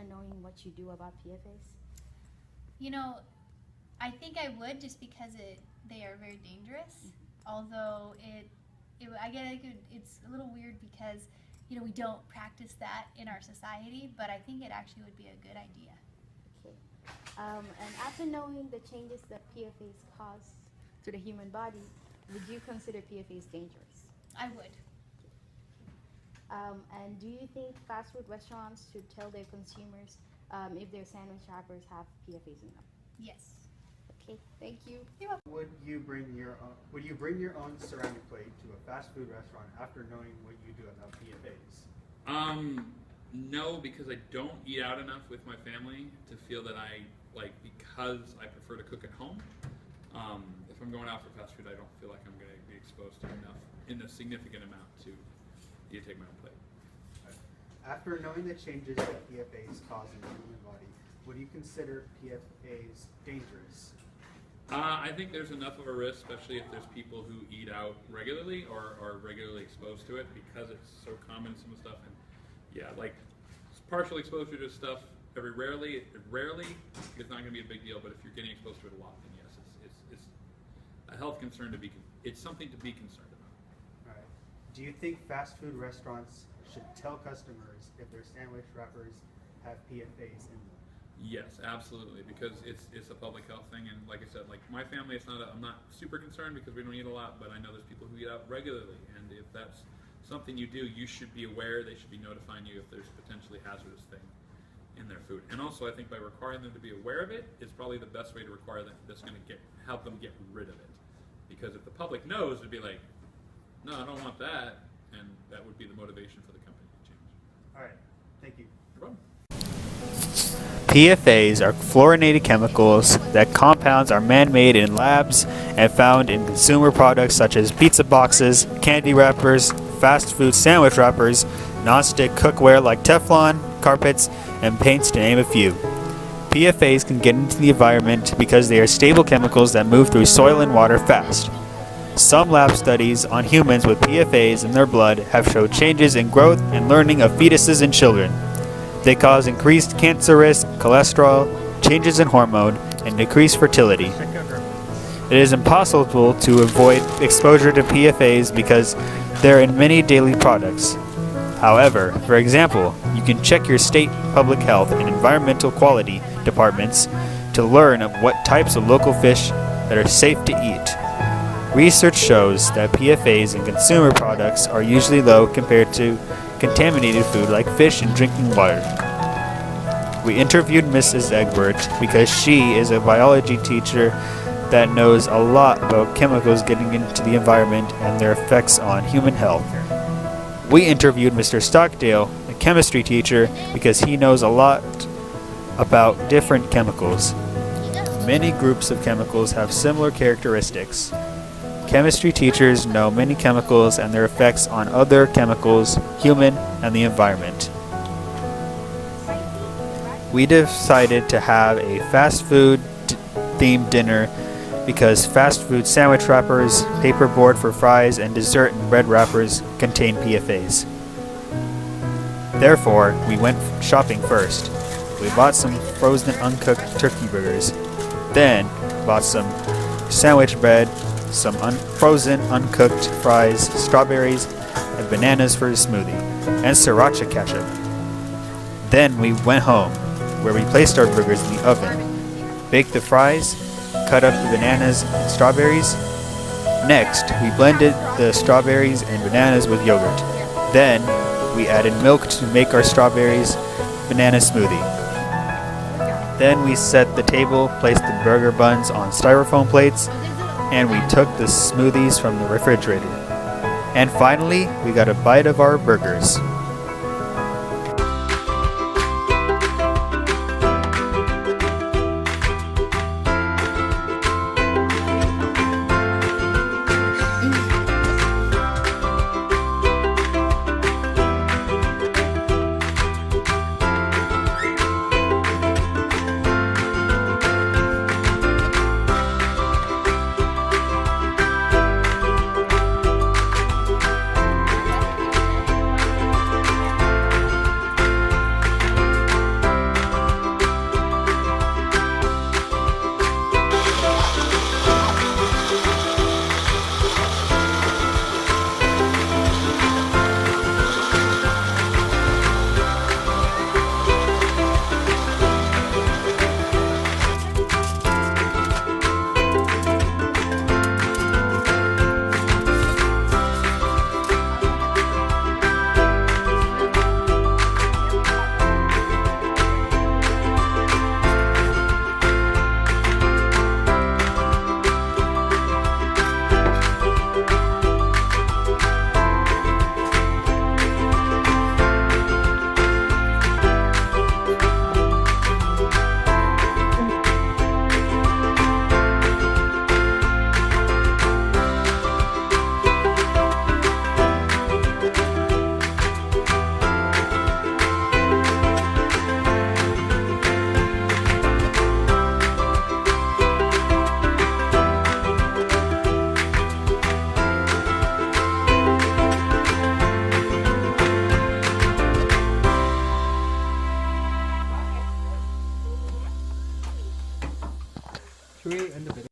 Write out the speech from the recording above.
knowing what you do about PFAs? You know, I think I would, just because they are very dangerous. Although I get it's a little weird because we don't practice that in our society, but I think it actually would be a good idea. Okay. And after knowing the changes that PFAs cause to the human body, would you consider PFAs dangerous? I would. And do you think fast food restaurants should tell their consumers if their sandwich wrappers have PFAs in them? Yes. Okay, thank you. You're welcome. Would you bring your own ceramic plate to a fast food restaurant after knowing what you do about PFAs? No, because I don't eat out enough with my family to feel that because I prefer to cook at home. If I'm going out for fast food, I don't feel like I'm going to be exposed to enough in a significant amount to take my own plate. After knowing the changes that PFAs cause in the human body, would you consider PFAs dangerous? I think there's enough of a risk, especially if there's people who eat out regularly or are regularly exposed to it, because it's so common, some of the stuff. And yeah, like partial exposure to stuff rarely is not going to be a big deal. But if you're getting exposed to it a lot, then yes, it's a health concern it's something to be concerned about. All right. Do you think fast food restaurants should tell customers if their sandwich wrappers have PFAs in them? Yes, absolutely, because it's a public health thing, and like I said, like my family, I'm not super concerned because we don't eat a lot, but I know there's people who eat out regularly, and if that's something you do, you should be aware. They should be notifying you if there's a potentially hazardous thing in their food. And also, I think by requiring them to be aware of it is probably the best way to require them. That's going to help them get rid of it, because if the public knows, it'd be like, no, I don't want that, and that would be the motivation for the company to change. All right. Thank you. No problem. PFAs are fluorinated chemicals that compounds are man-made in labs and found in consumer products such as pizza boxes, candy wrappers, fast food sandwich wrappers, non-stick cookware like Teflon, carpets, and paints, to name a few. PFAs can get into the environment because they are stable chemicals that move through soil and water fast. Some lab studies on humans with PFAs in their blood have showed changes in growth and learning of fetuses and children. They cause increased cancer risk, cholesterol, changes in hormone, and decreased fertility. It is impossible to avoid exposure to PFAs because they're in many daily products. However, for example, you can check your state public health and environmental quality departments to learn of what types of local fish that are safe to eat. Research shows that PFAs in consumer products are usually low compared to contaminated food like fish and drinking water. We interviewed Mrs. Egbert because she is a biology teacher that knows a lot about chemicals getting into the environment and their effects on human health. We interviewed Mr. Stockdale, a chemistry teacher, because he knows a lot about different chemicals. Many groups of chemicals have similar characteristics. Chemistry teachers know many chemicals and their effects on other chemicals, human, and the environment. We decided to have a fast food themed dinner because fast food sandwich wrappers, paperboard for fries, and dessert and bread wrappers contain PFAs. Therefore, we went shopping first. We bought some frozen uncooked turkey burgers, then bought some sandwich bread, some frozen uncooked fries, strawberries, and bananas for a smoothie, and sriracha ketchup. Then we went home, where we placed our burgers in the oven, baked the fries, cut up the bananas and strawberries. Next, we blended the strawberries and bananas with yogurt. Then, we added milk to make our strawberries banana smoothie. Then we set the table, placed the burger buns on styrofoam plates, and we took the smoothies from the refrigerator. And finally, we got a bite of our burgers. create individual